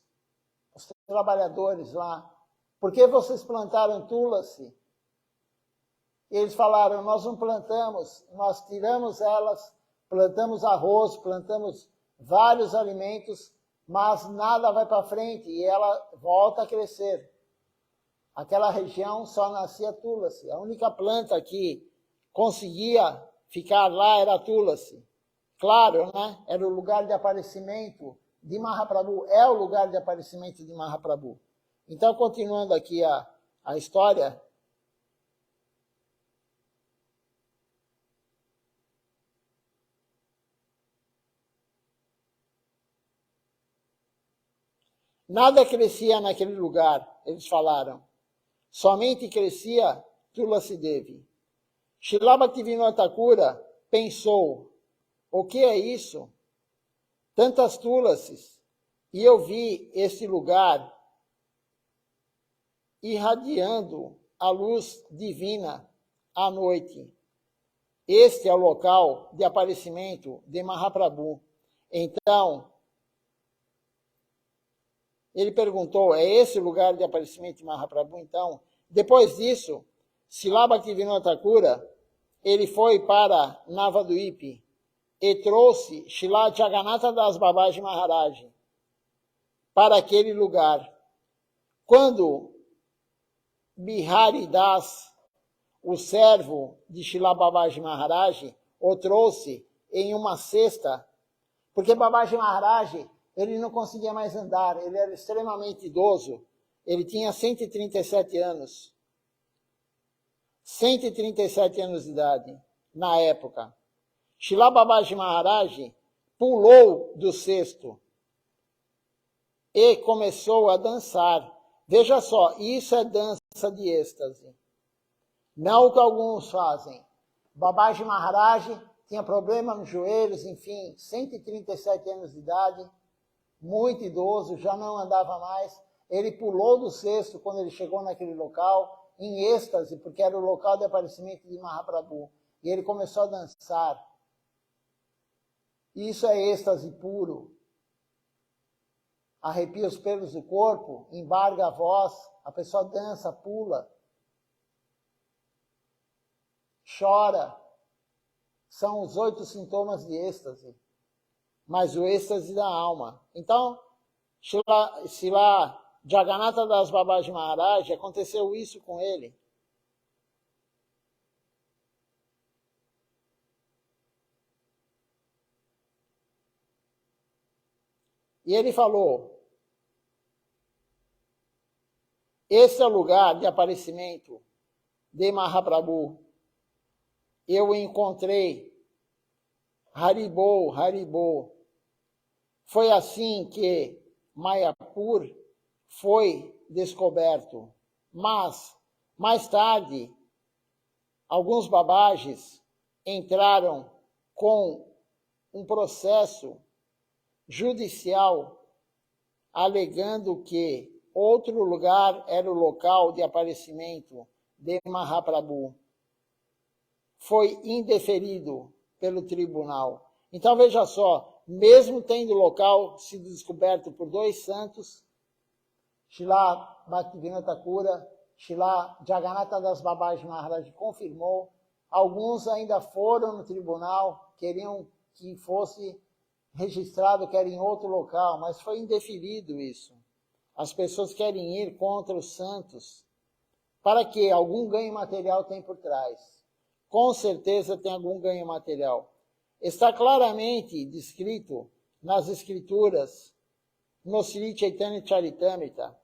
trabalhadores lá, por que vocês plantaram Tulasi? E eles falaram, nós não plantamos, nós tiramos elas, plantamos arroz, plantamos vários alimentos, mas nada vai para frente e ela volta a crescer. Aquela região só nascia Tulasi. A única planta que conseguia ficar lá era Tulasi. Claro, né? Era o lugar de aparecimento de Mahaprabhu. É o lugar de aparecimento de Mahaprabhu. Então, continuando aqui a história, nada crescia naquele lugar, eles falaram. Somente crescia Tulasi Devi. Srila Bhaktivinoda Thakura pensou, o que é isso? Tantas Tulasis. E eu vi esse lugar irradiando a luz divina à noite. Este é o local de aparecimento de Mahaprabhu. Então, ele perguntou, é esse o lugar de aparecimento de Mahaprabhu? Então, depois disso, Srila Bhaktivinoda Thakura, ele foi para Navadvipa e trouxe Srila Jagannatha Das Babaji Maharaj para aquele lugar. Quando Bihari Das, o servo de Srila Babaji Maharaj, o trouxe em uma cesta, porque Babaji Maharaj, ele não conseguia mais andar, ele era extremamente idoso, ele tinha 137 anos. 137 anos de idade, na época. Srila Babaji Maharaj pulou do cesto e começou a dançar. Veja só, isso é dança de êxtase. Não o que alguns fazem. Babaji Maharaj tinha problema nos joelhos, enfim, 137 anos de idade, muito idoso, já não andava mais. Ele pulou do cesto quando ele chegou naquele local, em êxtase, porque era o local de aparecimento de Mahaprabhu. E ele começou a dançar. Isso é êxtase puro. Arrepia os pelos do corpo, embarga a voz, a pessoa dança, pula, chora. São os 8 sintomas de êxtase. Mas o êxtase da alma. Então, Srila Jagannatha Das Babaji Maharaj, aconteceu isso com ele. E ele falou, esse é o lugar de aparecimento de Mahaprabhu. Eu encontrei Haribol, Haribol. Foi assim que Mayapur foi descoberto. Mas, mais tarde, alguns babajes entraram com um processo judicial alegando que outro lugar era o local de aparecimento de Mahaprabhu. Foi indeferido pelo tribunal. Então veja só, mesmo tendo o local sido descoberto por 2 santos, Srila Bhaktivinoda Thakura, Srila Jagannatha Das Babaji Maharaj confirmou, alguns ainda foram no tribunal, queriam que fosse registrado que era em outro local, mas foi indeferido isso. As pessoas querem ir contra os santos, para que algum ganho material tem por trás. Com certeza tem algum ganho material. Está claramente descrito nas escrituras, no Sri Chaitanya Charitamrita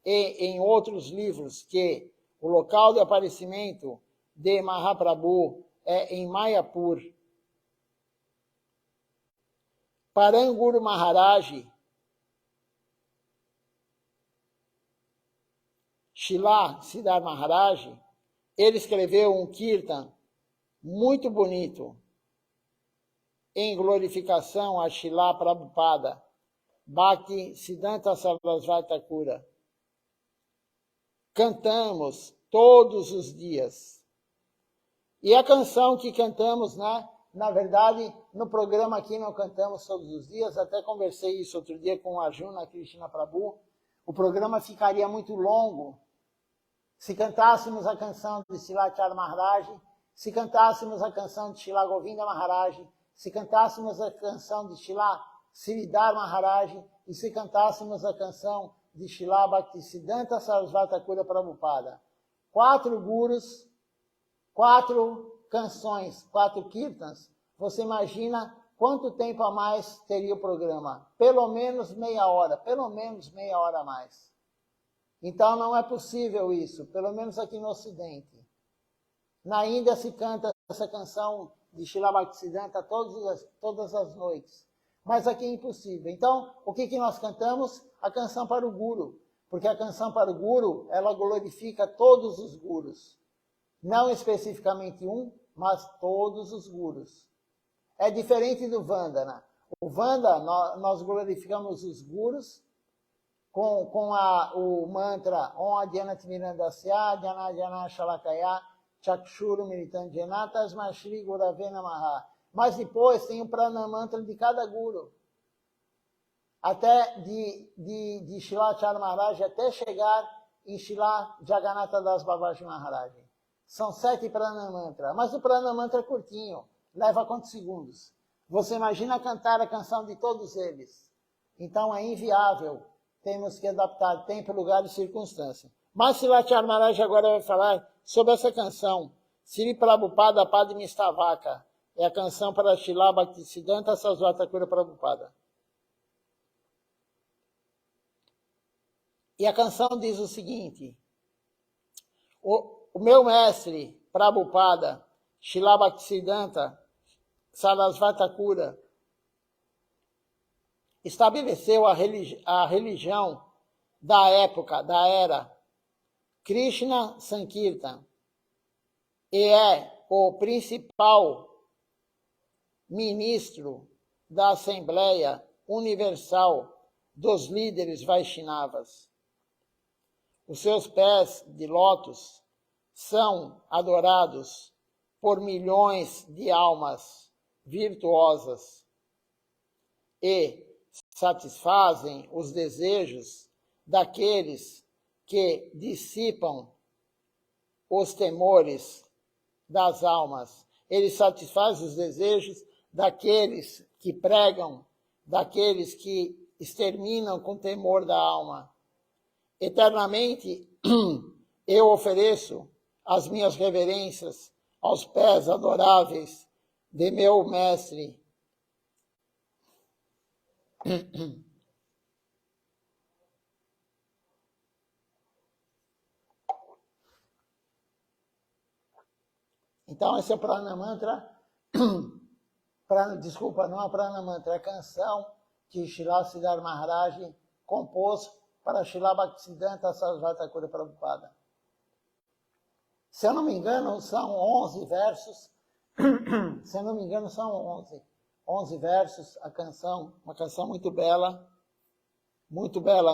e em outros livros, que o local de aparecimento de Mahaprabhu é em Mayapur. Paranguru Maharaj, Srila Siddhar Maharaj, ele escreveu um kirtan muito bonito em glorificação a Srila Prabhupada, Bhakti Siddhanta Sarasvati Thakura. Cantamos todos os dias. E a canção que cantamos, né? Na verdade, no programa aqui não cantamos todos os dias, até conversei isso outro dia com o Arjuna Krishna Prabhu. O programa ficaria muito longo se cantássemos a canção de Srila Maharaj, se cantássemos a canção de Srila Govinda Maharaj, se cantássemos a canção de Srila Sridhar Maharaj e se cantássemos a canção de Srila Bhaktisiddhanta Sarasvati Thakura Prabhupada. 4 gurus, 4 canções, 4 kirtans, você imagina quanto tempo a mais teria o programa? Pelo menos meia hora a mais. Então não é possível isso, pelo menos aqui no Ocidente. Na Índia se canta essa canção de Srila Bhaktisiddhanta todas as noites. Mas aqui é impossível. Então, o que nós cantamos? A canção para o Guru. Porque a canção para o Guru, ela glorifica todos os Gurus. Não especificamente um, mas todos os Gurus. É diferente do Vandana. O Vandana, nós glorificamos os Gurus com o mantra Om Adyanat Mirandasya, Jana Jana Shalakaya, Chakshuru Militanjena, Tasma Shri Gurave Namaha. Mas depois tem o Pranamantra de cada Guru. Até de Srila Acharya Maharaj, até chegar em Srila Jagannatha Das Babaji Maharaj. São 7 Pranamantra. Mas o Pranamantra é curtinho. Leva quantos segundos? Você imagina cantar a canção de todos eles. Então é inviável. Temos que adaptar tempo, lugar e circunstância. Mas Srila Acharya Maharaj agora vai falar sobre essa canção. Sri Prabhupada Padmistavaka. É a canção para Srila Bhaktisiddhanta Sarasvati Thakura Prabhupada. E a canção diz o seguinte. O meu mestre Prabhupada, Srila Bhaktisiddhanta Sarasvati Thakura, estabeleceu a religião da época, da era Krishna Sankirtan, e é o principal ministro da Assembleia Universal dos líderes Vaishnavas. Os seus pés de lótus são adorados por milhões de almas virtuosas e satisfazem os desejos daqueles que dissipam os temores das almas. Ele satisfaz os desejos daqueles que pregam, daqueles que exterminam com temor da alma. Eternamente eu ofereço as minhas reverências aos pés adoráveis de meu mestre. Então, esse é o Prana Mantra. Desculpa, não é o Prana Mantra, é a canção que Srila Siddhar Maharaj compôs para Srila Bhaktisiddhanta Sarasvati Thakur Prabhupada. Se eu não me engano, são 11 versos. Se eu não me engano, são 11 versos, a canção, uma canção muito bela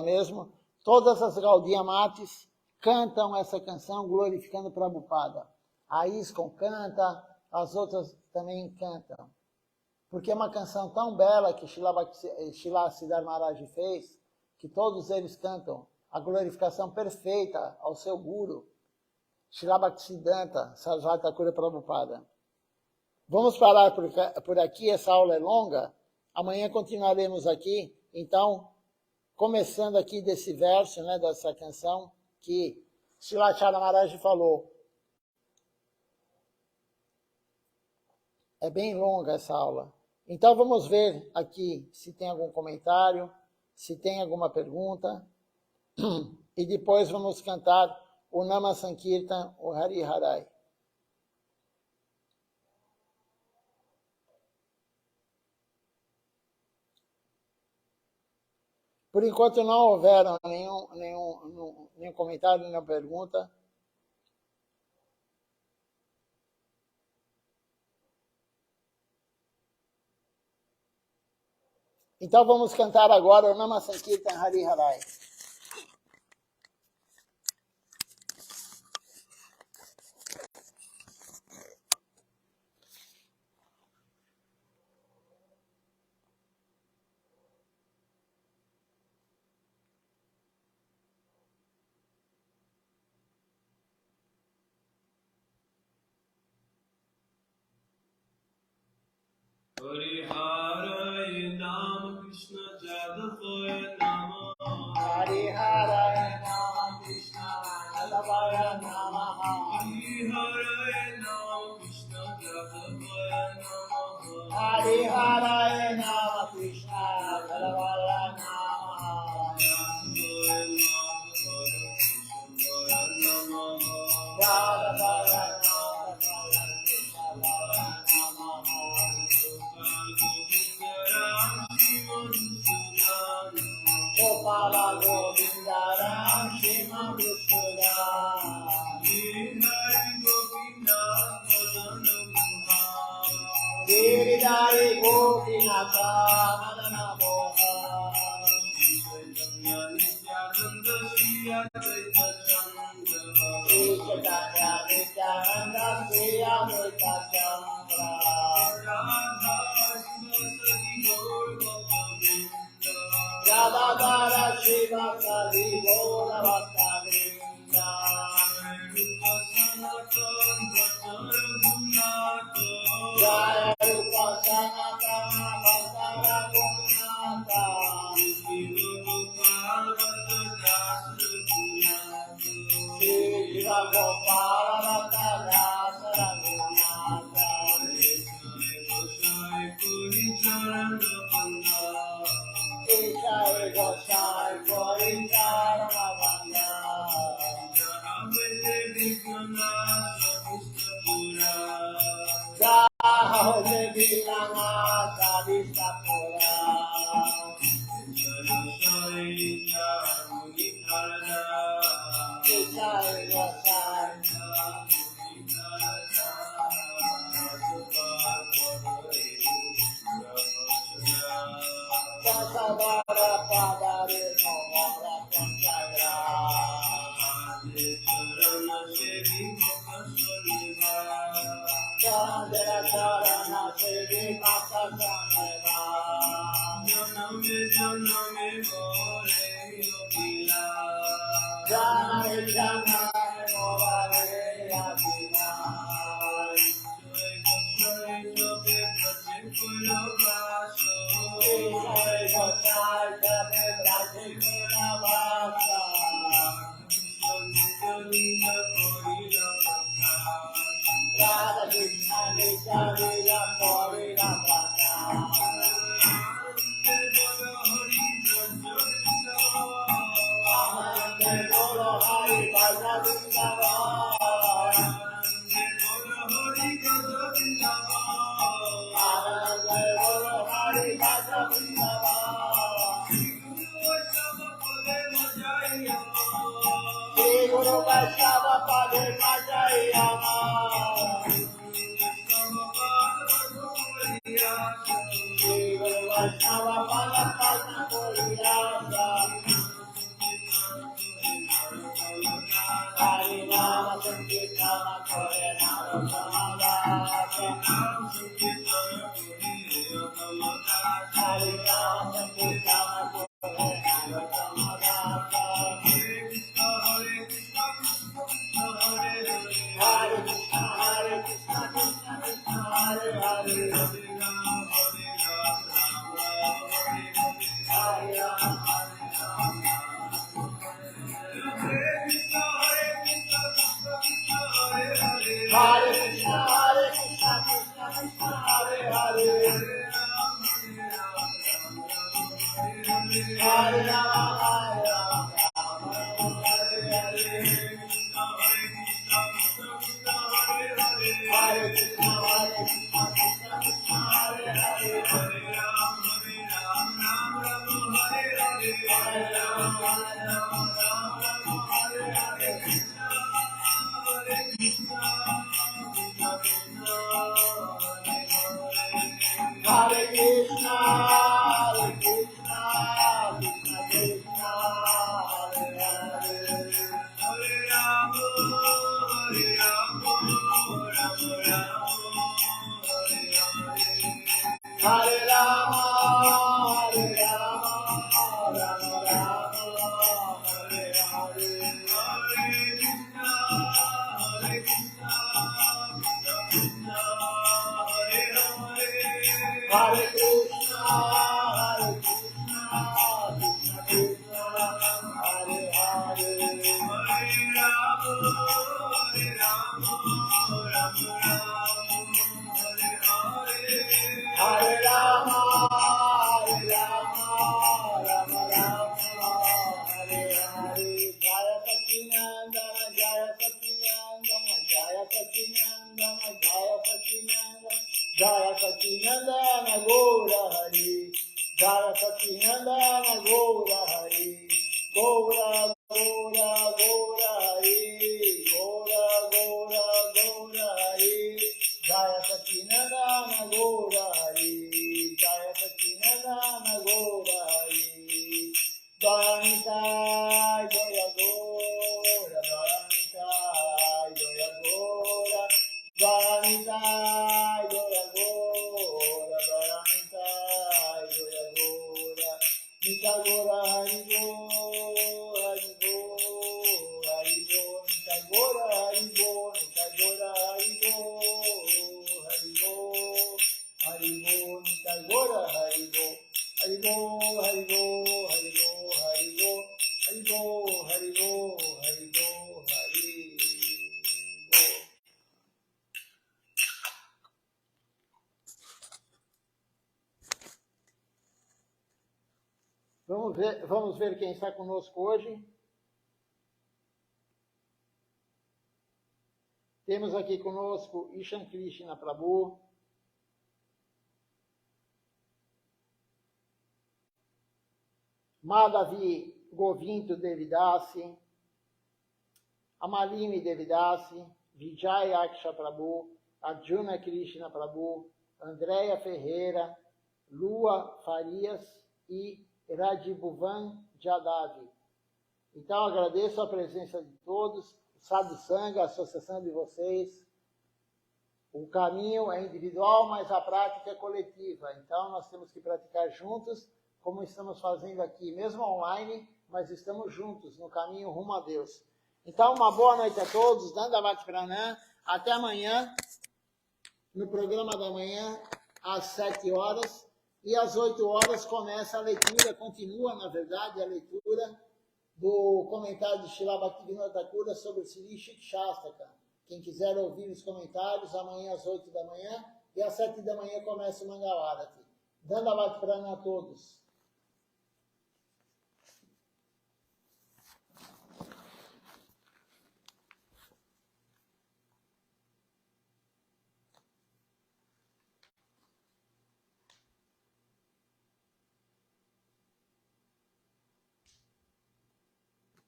mesmo. Todas as Gaudiya Matis cantam essa canção glorificando Prabhupada. A ISKCON canta, as outras também cantam. Porque é uma canção tão bela que Srila Siddhar Maharaj fez, que todos eles cantam a glorificação perfeita ao seu guru, Srila Bhaktisiddhanta Sarasvati Thakur Prabhupada. Vamos parar por aqui, essa aula é longa. Amanhã continuaremos aqui. Então, começando aqui desse verso, né, dessa canção, que Srila Acharya Maharaj falou. É bem longa essa aula. Então, vamos ver aqui se tem algum comentário, se tem alguma pergunta. E depois vamos cantar o Nama Sankirtan, o Hari Harai. Por enquanto não houveram nenhum comentário, nenhuma pergunta. Então vamos cantar agora o Nama Sankirtan Hari Harai. Hari Harai Nama Krishna Jadavaya Nama Hari Harai Nama Krishna Jadavaya Nama Hari Harai Nama Krishna Jadavaya Nama Hari Harai Nama Krishna Jadavaya Nama Jadavaya Gopala Govinda Ram Shima Krishna Hari Gopinath Madana Moha Giridhari Gopinatha Madana Moha Chaitanya Nityananda Shri Advaita Chandra Shri Chaitanya Nityananda Shri Advaita Chandra Radha Shivasati Gaur Bhakta Yadadara Shiva Sadi Gora Bhakta Vrinda Rupa Sanatan Bhatta Raghunatha Jaya Rupa Sanatana Bhakta Raghunatha Shiva Gopal Bhatta Das Raghunatha Shiva Gopala Bhakta Das Raghunatha Jai Puri Charana Banda Jai Gosai Gorinda Ramavanda Jai Vignanatha Krishna Jai Devi Namaha Vishapura Jai Muni Dharana Jai Gosai Sakabara Padare Nomara Panchagra Charana Shri Chandra Charana Sevi Mata Sameva Janame janame bole yogila. Janame Janame Morale Yadina Soy jobe prati kulo vaso. Soy Gosai Kade Brati Kula Vasa Nitya korila pata. Radha Krishna Nitya Lila Korila Pata Amande Golo Hari Bhaja Vrindavan Amande Golo Hari Bhaja Vrindavan Shri Guru Vaishnava Pade Majayama Shri Guru Vaishnava Pade Majayama Hari Nama Sankirtana Kore Nama Samadasa Hari Nama Sankirtana Kore Nama Samadasa Hare Krishna Krishna Krishna Hare Hare Hare Rama Hare Krishna Krishna Krishna Hare Hare Hare Rama Hare Hare Hare Krishna Krishna Krishna Hare Hare Hare Hare Krishna, Krishna Krishna, Hare Hare. Hare Rama, Hare Rama, Rama Rama, Hare Hare. Hare Rama, Hare Rama, Rama Rama, Hare Hare. Hare Krishna, Krishna Krishna, Hare Hare. Hare Krishna, Krishna Krishna, Hare Hare. Hare Rama, Hare Rama, Rama Rama, Hare Hare. Hare Rama, Hare Rama, Rama Rama, Hare Hare. Jaya Sacinandana, Jaya Sacinandana, Jaya Sacinandana, Jaya Sacinandana, Jaya Sacinandana, Gaura Hari. Jaya Sacinandana, Gaura Hari. Gaura, Gaura, Gaura Hari. Gaura, Gaura, Gaura Hari. Jaya Sacinandana, Gaura Hari. Jaya Sacinandana, Gaura Hari. Dhanita, Jaya Gora, Dhanita, Jaya Gora, Dhanita, Jaya Gora, Dhanita, Jaya Gora, Nita Gora, Hari Go, Hari Go, Hari Go, Nita Gora, Hari Go, Nita Gora, Hari Go, Hari Go, Hari Go, Nita Gora, Hari Go. Hari Go, Hari Go, Hari Go, Hari Go, Hari Go, Hari Go, Hari Go, Hari Go. Vamos ver quem está conosco hoje. Temos aqui conosco Ishan Krishna Prabhu, Madhavi Govinda Devidasi, Amalini Devidasi, Vijay Aksha Prabhu, Arjuna Krishna Prabhu, Andréia Ferreira, Lua Farias e Radibhuvan Jadav. Então agradeço a presença de todos, Sadhu Sangha, a associação de vocês. O caminho é individual, mas a prática é coletiva. Então, nós temos que praticar juntos, como estamos fazendo aqui, mesmo online, mas estamos juntos no caminho rumo a Deus. Então, uma boa noite a todos. Dandavat Pranam. Até amanhã, no programa da manhã, às 7 horas. E às 8 horas começa a leitura, continua, na verdade, a leitura do comentário de Srila Bhaktivinoda Thakura sobre o Sri Shikshastaka. Quem quiser ouvir os comentários, amanhã às 8 da manhã, e às 7 da manhã começa o Mangalarati. Dandavat Pranam a todos.